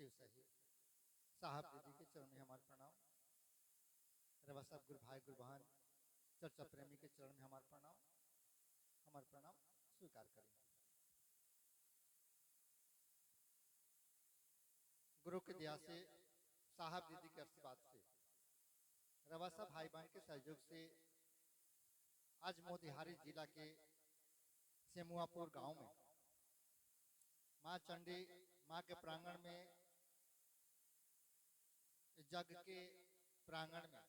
शिव सही साहब दीदी के चरण में हमारे प्रणाम। रवा साहब गुरु भाई गुरु बहन चर्चा प्रेमी के चरण में हमारे प्रणाम स्वीकार करें। गुरु के दया से साहब दीदी के आशीर्वाद से रवा साहब भाई बहन के सहयोग से आज मोतिहारी जिला के सेमुआपुर गांव में मां चंडी मां के प्रांगण में जग के प्रांगण में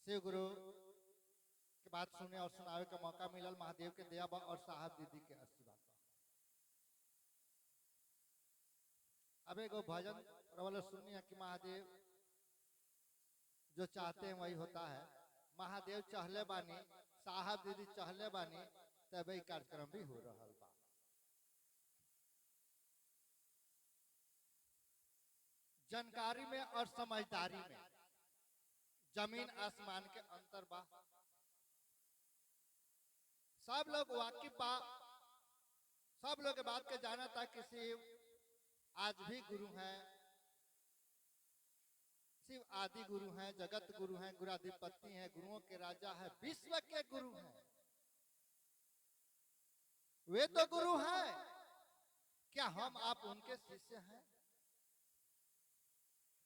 शिव गुरु की बात सुने और सुनावे का मौका मिलल। महादेव के दया और साहब दीदी के आशीर्वाद। अब एगो भजन रवल सुनिए कि महादेव जो चाहते हैं वही होता है। महादेव चहले बानी साहब दीदी चहले बानी तब कार्यक्रम भी हो रहा बा। जानकारी में और समझदारी में जमीन आसमान के अंतर बा। सब लोग वाकिफ बा, सब लोग बात के जाना था कि शिव आज भी गुरु हैं, शिव आदि गुरु हैं, जगत गुरु हैं, गुरुधिपति हैं, गुरुओं के राजा है, विश्व के गुरु हैं। वे तो गुरु हैं, क्या हम आप उनके शिष्य हैं?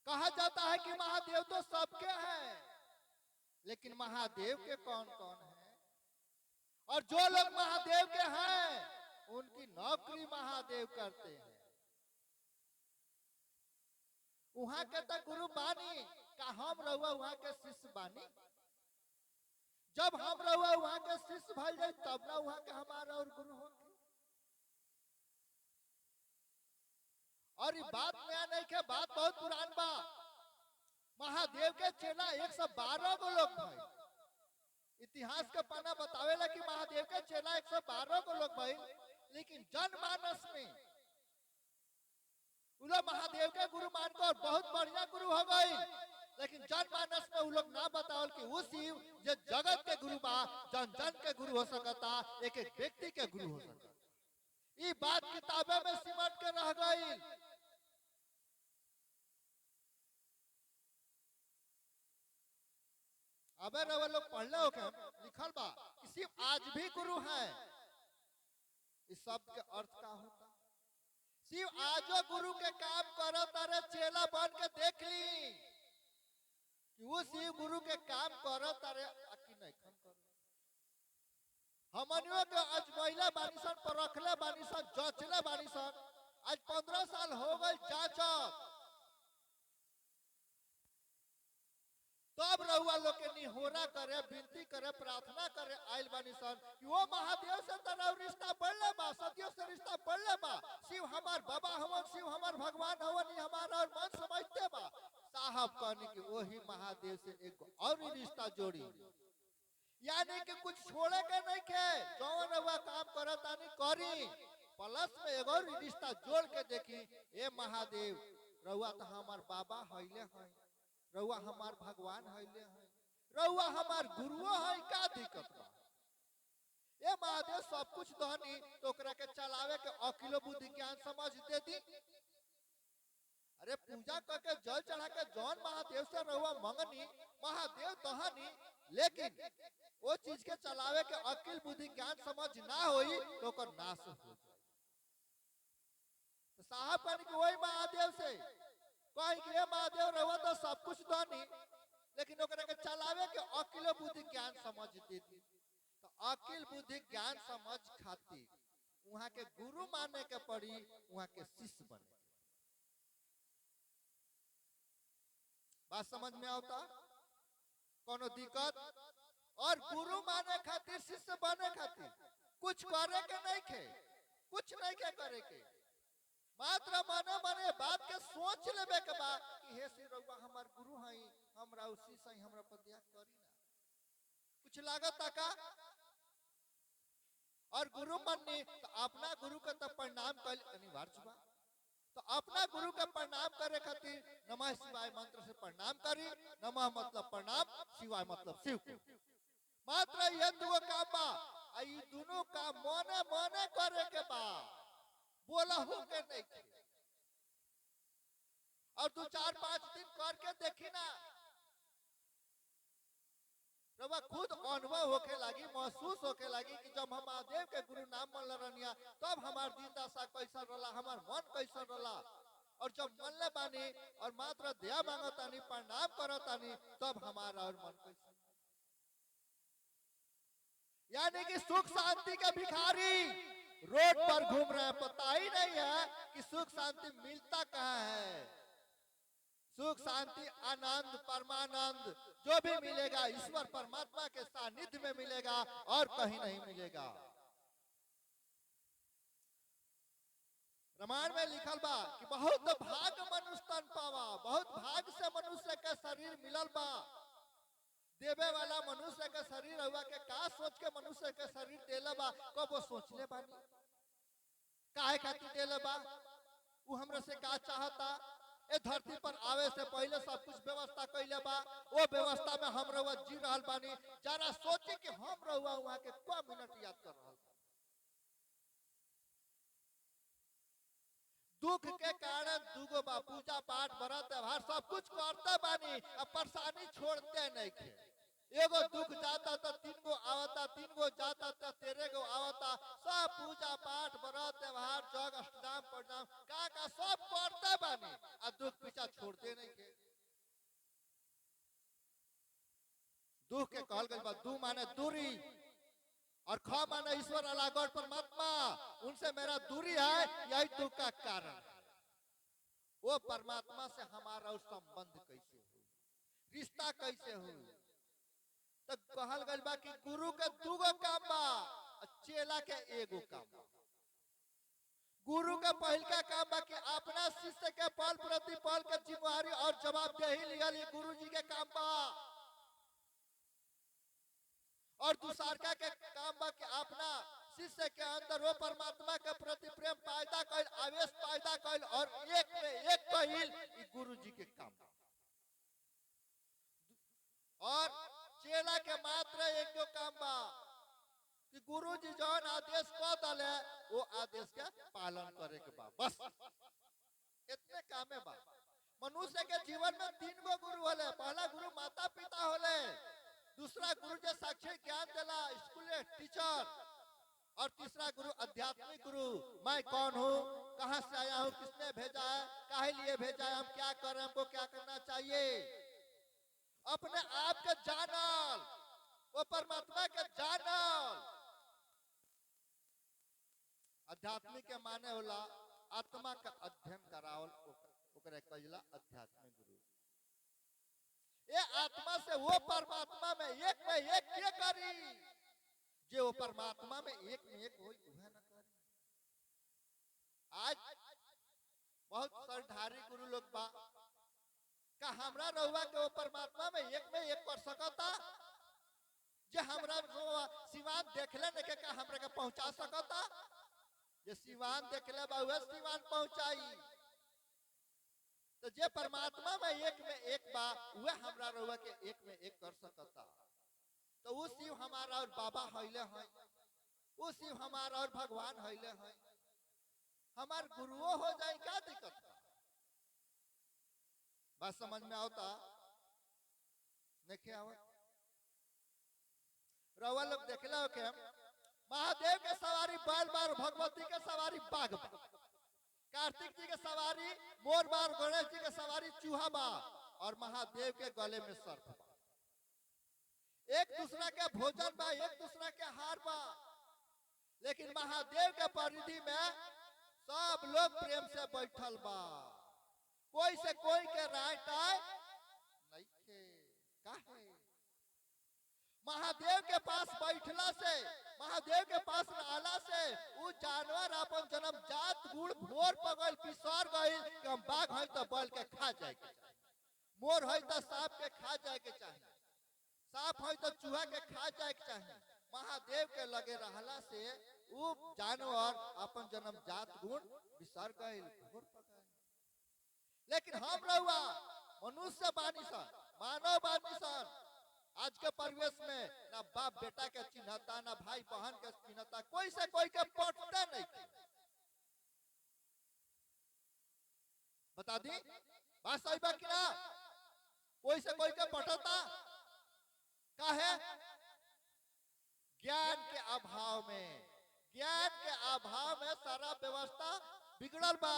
कहा जाता है कि महादेव तो सबके हैं, लेकिन महादेव के कौन कौन हैं? और जो लोग महादेव के हैं उनकी नौकरी महादेव करते हैं। वहां के तो गुरु बानी का हम रहुआ वहां के शिष्य बानी। जब हम रहुआ वहां के शिष्य भल जाए तब ना वहां के हमारा और गुरु होंगे। और ये बात नया नहीं के, बात बहुत पुरान बा। महादेव के चेला 112 गो लोग भाई। इतिहास का पन्ना बतावेला कि महादेव के चेला 112 गो लोग भाई, लेकिन जनमानस में वो लोग महादेव के गुरु मानकर बहुत बढ़िया गुरु हो गई। लेकिन जनमानस में वो लोग ना बतावल कि वो शिव जो जगत के गुरु बा, जन जन के गुरु हो सकता, एक एक व्यक्ति के गुरु हो सकता। ये बात किताबें में सिमट के रह गई। अब वो लोग पढ़ले हो के लिखल बा कि शिव आज भी गुरु है। इस शब्द के अर्थ का होता? शिव आजो गुरु के काम करो तारे चेला बन के देख ली कि वो शिव गुरु के काम करो तारे अकी नहीं करो। हमनियों के आज महिला बानिसन पर रखले बानिसन जचले बानिसन। आज 15 साल हो गए जांचत, तब रहुआ लोग के निहोरा करे, विनती करे, प्रार्थना करे आयल बानिसन कि वो महादेव से तरह रिश्ता बढ़ले बा, सदियों से रिश्ता बढ़ले बा। शिव हमार बाबा हवन, शिव हमार भगवान हवन, ही हमारा और मन समझते बा। साहब कहने की वही महादेव से एक और रिश्ता जोड़ी, यानी कि कुछ छोड़े के नहीं के, जौन रहुआ काम करे तानी करी, प्लस में एगो रिश्ता जोड़ के देखी। ए महादेव रहुआ तो हमार बाबा हईले हैं, रहुआ हमार भगवान हईले हैं, रहुआ हमार गुरुओ है, का दिक्कत बा? ये महादेव सब कुछ दहनी तो ओकरा के चलावे के अकिलो बुद्धि ज्ञान समझ दे दी। अरे पूजा करके जल चढ़ा के जौन महादेव से रहुआ मंगनी महादेव दहनी, लेकिन वो चीज के चलावे के अकिल बुद्धि ज्ञान समझ ना होई तो ओकर नाश हो जाए। तो साहब कहने की वही महादेव से कहीं कि महादेव रहुआ तो सब कुछ दहनी, लेकिन ओकरा के चलावे के अकिल बुद्धि ज्ञान समझ दे दी। तो अकिल बुद्धि ज्ञान समझ खातिर वहां के गुरु माने के पड़ी, वहां के शिष्य बने। बात समझ में आता? कोनो दिक्कत? और गुरु माने खातिर शिष्य बने खातिर कुछ करे के नहीं खे, कुछ नहीं के करे के, मात्र मने मने बात के सोच लेबे के बा कि हे श्री रउआ हमार गुरु हई, हमरा उसी से हमरा पर दया करी ना। कुछ लागत का? और गुरु मननी तो अपना गुरु का तो प्रणाम कर अनिवार्य बा। तो अपना गुरु का प्रणाम करे खातिर नमः शिवाय मंत्र से प्रणाम करी। नमः मतलब प्रणाम, शिवाय मतलब शिव को। मात्र ये दो काम बा, आई दोनों काम मने मने करे के बा। बोला हो के नहीं थे। और 2 4 5 दिन करके देखी ना, रवा खुद अनुभव होके लगी, महसूस होके लगी कि जब हम महादेव के गुरु नाम मन रनिया तब हमार दिन दशा कैसा रहा, हमार मन कैसा रहा। और जब मन ले बानी और मात्र दया मांगतानी, प्रणाम करतानी, तब हमारा और मन कैसा। यानी कि सुख शांति के भिखारी रोड पर घूम रहे हैं, पता ही नहीं है कि सुख शांति मिलता कहाँ है। सुख शांति आनंद परमानंद जो भी मिलेगा ईश्वर परमात्मा के सानिध्य में मिलेगा और कहीं नहीं मिलेगा। रामायण में लिखल बा कि बहुत भाग मनुष्य तन पावा, बहुत भाग से मनुष्य के शरीर मिलल बा। देवे वाला मनुष्य के शरीर हुआ के का सोच के मनुष्य के शरीर देले बा, कब वो सोच ले बानी काहे खातिर देले बा, वो हमरा से का चाहता। ए धरती पर आवे से पहले सब कुछ व्यवस्था कैले बा, वो व्यवस्था में हम रहुआ जी रहल बानी। जरा सोचे कि हम रहुआ वहां के क मिनट याद कर रहल। दुख के कारण दुगो बा, पूजा पाठ व्रत व्यवहार सब कुछ करते बानी, अब परेशानी छोड़ते नहीं थे। एगो दुख जाता तो 3 गो आवता, 3 गो जाता तो 13 गो आवता। सब पूजा पाठ व्रत व्यवहार जग अष्टजाम प्रणाम का सब करते बानी, आ दुख पीछा छोड़ते नहीं थे। दुख के कहल गई बा, दू माने दूरी और ख माने ईश्वर अल्लाह गॉड परमात्मा, उनसे मेरा दूरी है, यही दुख का कारण। वो परमात्मा से हमारा संबंध कैसे हो, रिश्ता कैसे हो। तो कहल गई बा कि गुरु के 2 गो काम बा, चेला के 1 गो काम बा। गुरु का पहल का काम बा कि अपना शिष्य के पल प्रति पल के जिम्मेवारी और जवाबदेही लियल गुरु जी के काम बा। और दूसर का के काम बा कि अपना शिष्य के अंदर वो परमात्मा के प्रति प्रेम पैदा कर, आवेश पैदा कर, और एक में एक पहिल गुरु जी के काम बा। और चेला के मात्र 1 गो काम बा कि गुरु जी जौन आदेश कर दले वो आदेश के पालन करे के बा, बस इतने कामे बा। मनुष्य के जीवन में 3 गो गुरु होले। पहला गुरु माता पिता होले, दूसरा गुरु जो शैक्षिक ज्ञान देला स्कूल टीचर, और तीसरा गुरु आध्यात्मिक गुरु, मैं कौन हूँ, कहाँ से आया हूँ, किसने भेजा है, काहे लिए भेजा है, हम क्या कर रहे हैं, हमको क्या करना चाहिए। अपने आप के जानल, वो परमात्मा के जानल। आध्यात्मिक के माने होला आत्मा का अध्ययन करावल, ओकरे कहला आध्यात्मिक गुरु। ये आत्मा से वो परमात्मा में एक के करी, जो वो परमात्मा में एक होई उहे न करी। आज बहुत सरधारी गुरु लोग बा, का हमरा रहुआ के वो परमात्मा में एक कर सकता, जे हमरा सिवान देखले ने के का हमरा के पहुंचा सकता। जे सिवान देखले बा उहे सिवान पहुंचाई। तो जे परमात्मा में एक बा उहे हमरा रहुआ के एक कर सकता। तो वो शिव हमारा और बाबा हईले हैं, वो शिव हमारा और भगवान हईले हैं, हमार गुरुओं हो जाए, क्या दिक्कत है। बात समझ में आवता नहीं आवत। रउआ लोग देखला हो के महादेव के सवारी बैल बार, भगवती के सवारी बाघ बा, कार्तिक जी के सवारी मोर बार, गणेश जी के सवारी चूहा बा, और महादेव के गले में सर्प बा। एक दूसरा के भोजन बा, एक दूसरा के हार बा, लेकिन महादेव के परिधि में सब लोग प्रेम से बैठल बा। कोई से कोई के राय टाय नहीं थे। काहे? महादेव के पास बैठला से, महादेव के पास रहला से वो जानवर अपन जन्म जात गुड़ भोर पगल पिसर गई कि हम बाघ है तो बैल के खा जाए के चाहिए, मोर है तो सांप के खा जाए के चाहिए, सांप है तो चूहा के खा जाए के चाहिए। महादेव के लगे रहला से वो जानवर अपन जन्म जात गुण बिसर गए, भोर पगल। लेकिन हम रहुआ मनुष्य बानी सन, मानव बानी सन, आज के परिवेश में ना बाप बेटा के चिन्हता, ना भाई बहन के चिन्हता, कोई से कोई के पटते नहीं। बता दी बात सही बा कि ना? कोई से कोई के पटता का है? ज्ञान के अभाव में, ज्ञान के अभाव में सारा व्यवस्था बिगड़ल बा।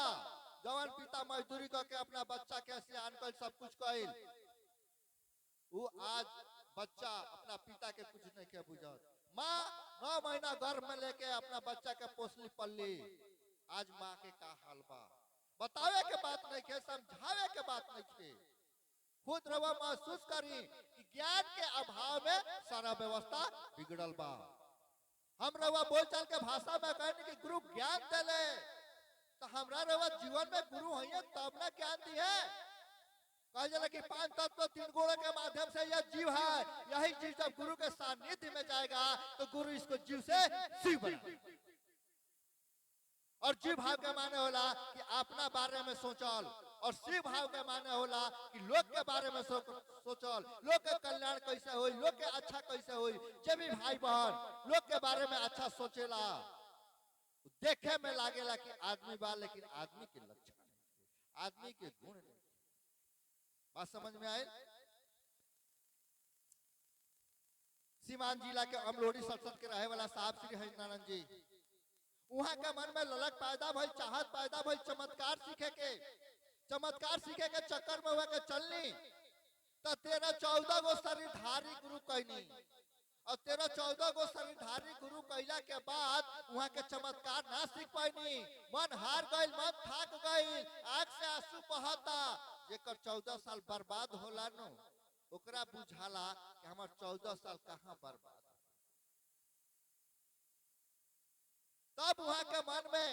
जवान पिता मजदूरी करके अपना बच्चा के सियान कर सब कुछ कइल, वो आज बच्चा अपना पिता के कुछ नहीं के बुझत। माँ 9 महीना गर्भ में लेके अपना बच्चा के पोसली पल्ली, आज माँ के का हाल बा? बतावे के बात नहीं के, समझावे के बात नहीं के। खुद रवा महसूस करी कि ज्ञान के अभाव में सारा व्यवस्था बिगड़ल बा। हम रवा बोलचाल के भाषा में कहने कि गुरु ज्ञान देले, तो हमरा रवा जीवन में गुरु है तब ना ज्ञान दी है। कहा जाला कि 5 तत्व 3 गुणों के माध्यम से यह जीव है, यही जीव जब गुरु के सानिध्य में जाएगा तो गुरु इसको जीव से शिव बना। और जीव भाव के माने होला कि अपना बारे में सोचल, और शिव भाव के माने होला कि लोग के बारे में सोचल, लोग के कल्याण कैसे होई, लोग के अच्छा कैसे होई। जे भी भाई बहन लोग के बारे में अच्छा सोचेला, देखे में लागेला कि आदमी बा, लेकिन आदमी के लक्षण नहीं, आदमी के गुण नहीं। बात समझ में आए? सीवान जिला के अमलोड़ी सड़सठ के रहे वाला साहब श्री हरिनारायण जी, वहां के मन में ललक पैदा भई, चाहत पैदा भई चमत्कार सीखे के। चमत्कार सीखे के चक्कर में हुआ के चलनी तो 13-14 गो शरीरधारी गुरु कहनी, और 13-14 गो शरीरधारी गुरु कहला के बाद वहां के चमत्कार ना सीख पाईनी। मन हार गई, मन थाक गई, आंख से आंसू बहता। जेकर 14 साल बर्बाद होला नो, ओकरा बुझाला कि हमार 14 साल कहाँ बर्बाद। तब वहां के मन में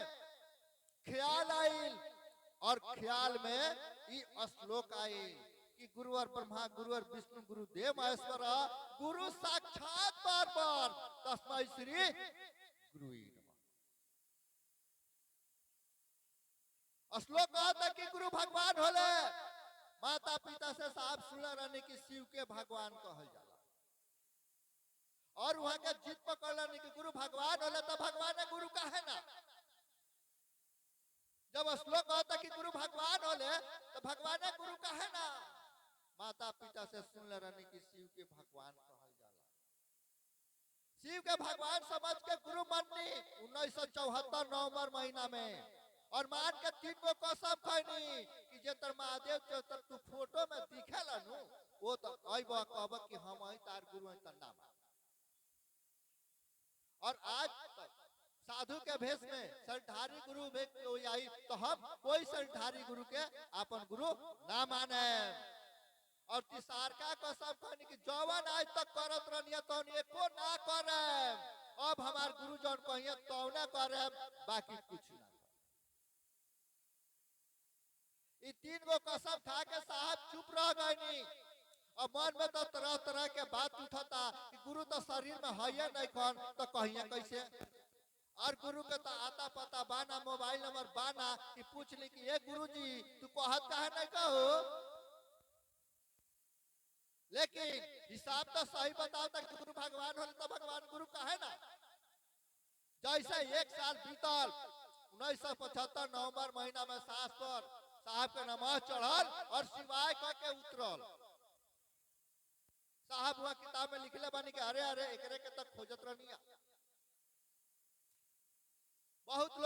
ख्याल आइल, और ख्याल में ये श्लोक आई कि गुरु और ब्रह्मा, गुरु और विष्णु, गुरु देव महेश्वर, गुरु साक्षात परब्रह्म, तस्मै श्री गुरुवे नमः। श्लोक कहता कि गुरु भगवान होले, माता पिता से साहब सुन रहने की शिव के भगवान कहल जाला। और वहां के जीत पकड़ लेने की गुरु भगवान होले तो भगवान है गुरु का है ना। जब श्लोक कहता कि गुरु भगवान होले तो भगवान है गुरु का है ना। माता पिता से सुन ले रहने की शिव के भगवान कहल जाला। शिव के भगवान समझ के गुरु मननी 1974 नवंबर महीना में, और मान के 3 गो कसम खैनी कि जे तर महादेव जे तर तू फोटो में दिखेला नु, वो तो अइबा कहब कि हम ही तार गुरु हैं त नाम। और आज तक साधु के भेष में शरीरधारी गुरु भेष कोई आई तो हम कोई शरीरधारी गुरु के अपन गुरु ना माने। और तिसार का कसम खानी कि जवान आज तक करत रहनिया तो एको ना करे, अब हमार गुरु जौन कहिए तो ना करे, बाकी कुछ ना। ये 3 गो कसम खा के साहब चुप रह गई। और मन में तो तरह तरह के बात उठता कि गुरु तो शरीर में है नहीं कौन तो कहिए कैसे। और गुरु के तो आता पता बाना, मोबाइल नंबर बाना कि पूछ ली कि ये गुरु जी तू कहत काहे नहीं कहो। लेकिन हिसाब तो सही बताओ तक गुरु भगवान हो तो भगवान गुरु काहे ना। जैसे 1 साल बीतल, 1975 नवंबर महीना में शास्त्र साहब के नमः चढ़ल और शिवाय कह के उतरल। साहब हुआ किताब में लिखले बानी कि अरे अरे एकरे के तक खोजत रहनिया। बहुत